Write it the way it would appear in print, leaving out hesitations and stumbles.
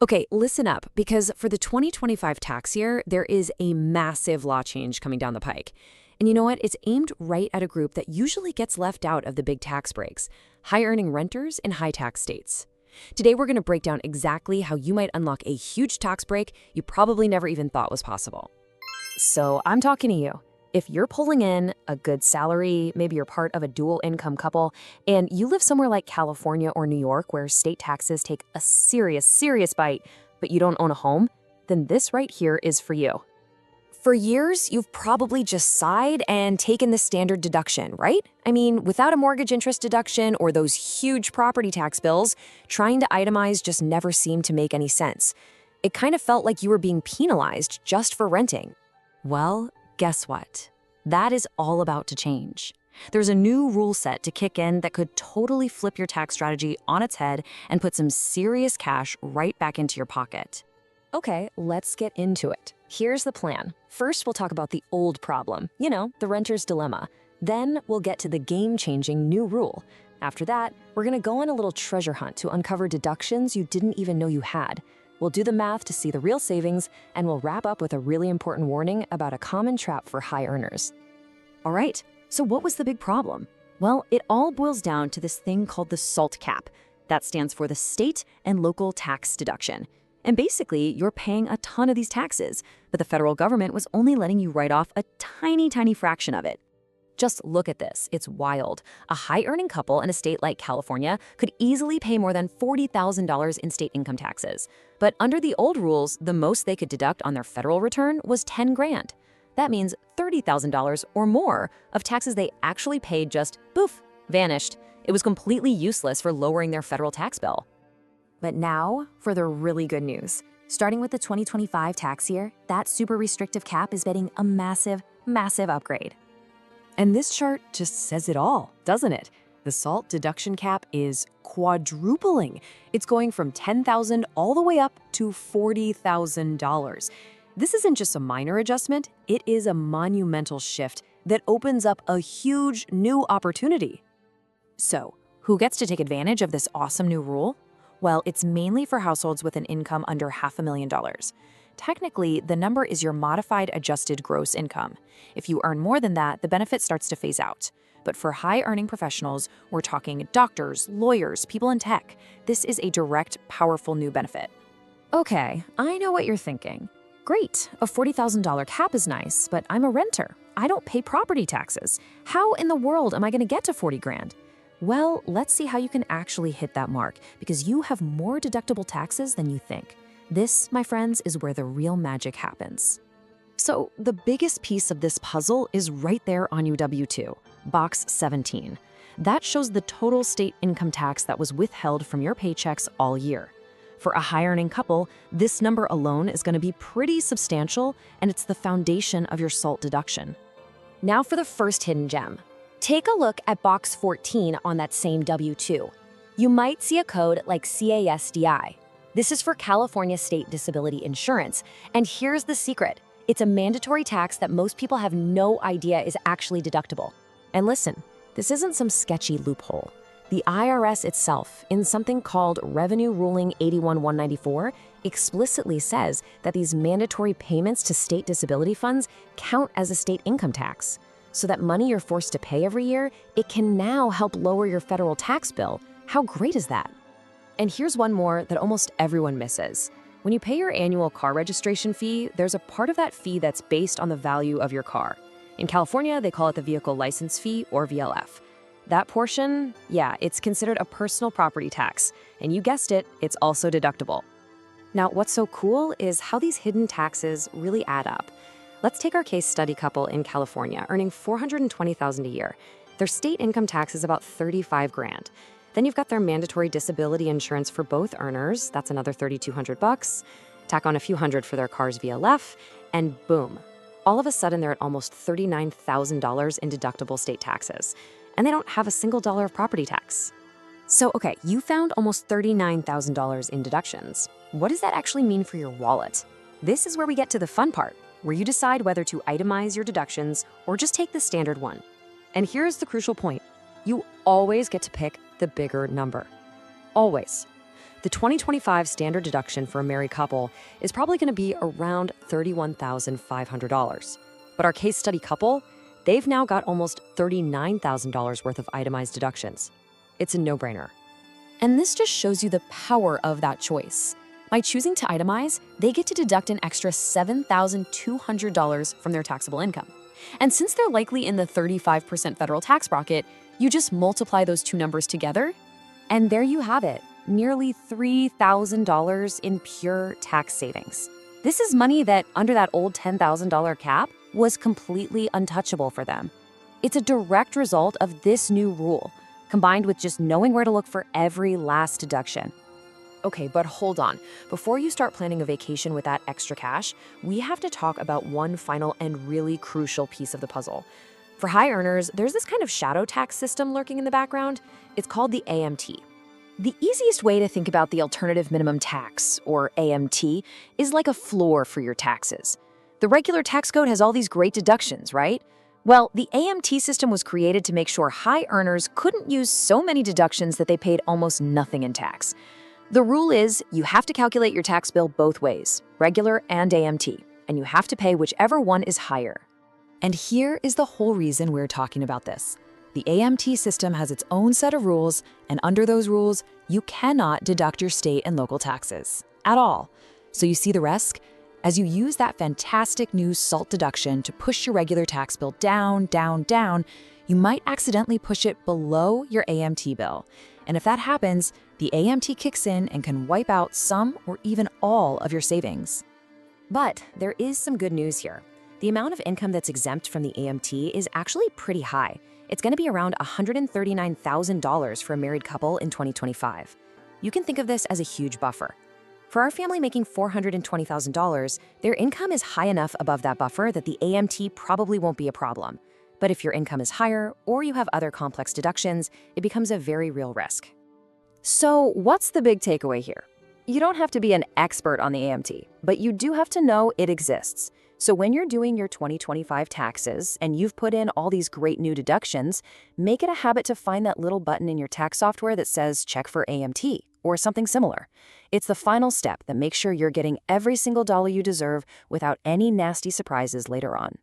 Okay, listen up, because for the 2025 tax year, there is a massive law change coming down the pike. And you know what? It's aimed right at a group that usually gets left out of the big tax breaks: high-earning renters in high-tax states. Today, we're going to break down exactly how you might unlock a huge tax break you probably never even thought was possible. So I'm talking to you. If you're pulling in a good salary, maybe you're part of a dual income couple, and you live somewhere like California or New York where state taxes take a serious bite, but you don't own a home, then this right here is for you. For years, you've probably just sighed and taken the standard deduction, right? I mean, without a mortgage interest deduction or those huge property tax bills, trying to itemize just never seemed to make any sense. It kind of felt like you were being penalized just for renting. Well, guess what? That is all about to change. There's a new rule set to kick in that could totally flip your tax strategy on its head and put some serious cash right back into your pocket. Okay, let's get into it. Here's the plan. First, we'll talk about the old problem, the renter's dilemma. Then we'll get to the game-changing new rule. After that, we're gonna go on a little treasure hunt to uncover deductions you didn't even know you had. We'll do the math to see the real savings, and we'll wrap up with a really important warning about a common trap for high earners. All right, so what was the big problem? Well, it all boils down to this thing called the SALT cap. That stands for the state and local tax deduction. And basically, you're paying a ton of these taxes, but the federal government was only letting you write off a tiny fraction of it. Just look at this, it's wild. A high-earning couple in a state like California could easily pay more than $40,000 in state income taxes. But under the old rules, the most they could deduct on their federal return was 10 grand. That means $30,000 or more of taxes they actually paid just, poof, vanished. It was completely useless for lowering their federal tax bill. But now for the really good news. Starting with the 2025 tax year, that super restrictive cap is getting a massive upgrade. And this chart just says it all, doesn't it? The SALT deduction cap is quadrupling. It's going from $10,000 all the way up to $40,000. This isn't just a minor adjustment, it is a monumental shift that opens up a huge new opportunity. So, who gets to take advantage of this awesome new rule? Well, it's mainly for households with an income under $500,000. Technically, the number is your modified adjusted gross income. If you earn more than that, the benefit starts to phase out. But for high-earning professionals, we're talking doctors, lawyers, people in tech. This is a direct, powerful new benefit. Okay, I know what you're thinking. Great, a $40,000 cap is nice, but I'm a renter. I don't pay property taxes. How in the world am I going to get to 40 grand? Well, let's see how you can actually hit that mark, because you have more deductible taxes than you think. This, my friends, is where the real magic happens. So the biggest piece of this puzzle is right there on your W-2, box 17. That shows the total state income tax that was withheld from your paychecks all year. For a high-earning couple, this number alone is going to be pretty substantial, and it's the foundation of your SALT deduction. Now for the first hidden gem. Take a look at box 14 on that same W-2. You might see a code like CASDI. This is for California State Disability Insurance, and here's the secret. It's a mandatory tax that most people have no idea is actually deductible. And listen, this isn't some sketchy loophole. The IRS itself, in something called Revenue Ruling 81-194, explicitly says that these mandatory payments to state disability funds count as a state income tax. So that money you're forced to pay every year, it can now help lower your federal tax bill. How great is that? And here's one more that almost everyone misses. When you pay your annual car registration fee, there's a part of that fee that's based on the value of your car. In California, they call it the vehicle license fee, or VLF. That portion, it's considered a personal property tax. And you guessed it, it's also deductible. Now, what's so cool is how these hidden taxes really add up. Let's take our case study couple in California, earning $420,000 a year. Their state income tax is about 35 grand. Then you've got their mandatory disability insurance for both earners. That's another $3,200. Tack on a few hundred for their car's VLF, and boom. All of a sudden, they're at almost $39,000 in deductible state taxes. And they don't have a single dollar of property tax. So, okay, you found almost $39,000 in deductions. What does that actually mean for your wallet? This is where we get to the fun part, where you decide whether to itemize your deductions or just take the standard one. And here's the crucial point. You always get to pick the bigger number. Always. The 2025 standard deduction for a married couple is probably going to be around $31,500. But our case study couple, they've now got almost $39,000 worth of itemized deductions. It's a no-brainer. And this just shows you the power of that choice. By choosing to itemize, they get to deduct an extra $7,200 from their taxable income. And since they're likely in the 35% federal tax bracket, you just multiply those two numbers together, and there you have it, nearly $3,000 in pure tax savings. This is money that, under that old $10,000 cap, was completely untouchable for them. It's a direct result of this new rule, combined with just knowing where to look for every last deduction. Okay, but hold on. Before you start planning a vacation with that extra cash, we have to talk about one final and really crucial piece of the puzzle. For high earners, there's this kind of shadow tax system lurking in the background. It's called the AMT. The easiest way to think about the alternative minimum tax, or AMT, is like a floor for your taxes. The regular tax code has all these great deductions, right? Well, the AMT system was created to make sure high earners couldn't use so many deductions that they paid almost nothing in tax. The rule is you have to calculate your tax bill both ways, regular and AMT, and you have to pay whichever one is higher. And here is the whole reason we're talking about this. The AMT system has its own set of rules, and under those rules, you cannot deduct your state and local taxes at all. So you see the risk? As you use that fantastic new SALT deduction to push your regular tax bill down, down, down, you might accidentally push it below your AMT bill. And if that happens, the AMT kicks in and can wipe out some or even all of your savings. But there is some good news here. The amount of income that's exempt from the AMT is actually pretty high. It's going to be around $139,000 for a married couple in 2025. You can think of this as a huge buffer. For our family making $420,000, their income is high enough above that buffer that the AMT probably won't be a problem. But if your income is higher or you have other complex deductions, it becomes a very real risk. So what's the big takeaway here? You don't have to be an expert on the AMT, but you do have to know it exists. So when you're doing your 2025 taxes and you've put in all these great new deductions, make it a habit to find that little button in your tax software that says check for AMT or something similar. It's the final step that makes sure you're getting every single dollar you deserve without any nasty surprises later on.